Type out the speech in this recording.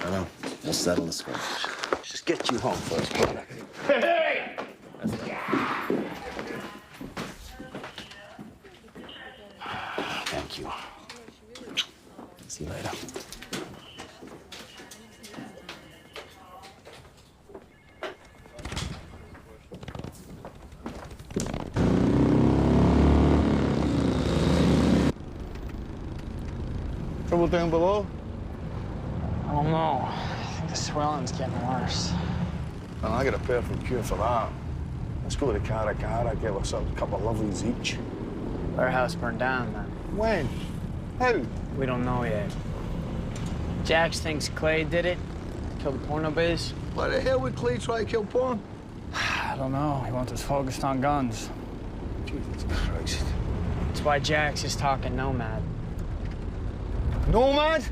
I know. We'll settle the score. Just get you home first, brother. Hey! Thank you. See you later. Trouble down below? I don't know. I think the swelling's getting worse. Well, I got a perfect cure for that. Let's go to Cara Cara, get ourselves a couple of lovelies each. Our house burned down, man. When? How? We don't know yet. Jax thinks Clay did it. Killed the porno biz. Why the hell would Clay try to kill Paul? I don't know. He wants us focused on guns. Jesus Christ. That's why Jax is talking Nomad. Nomad?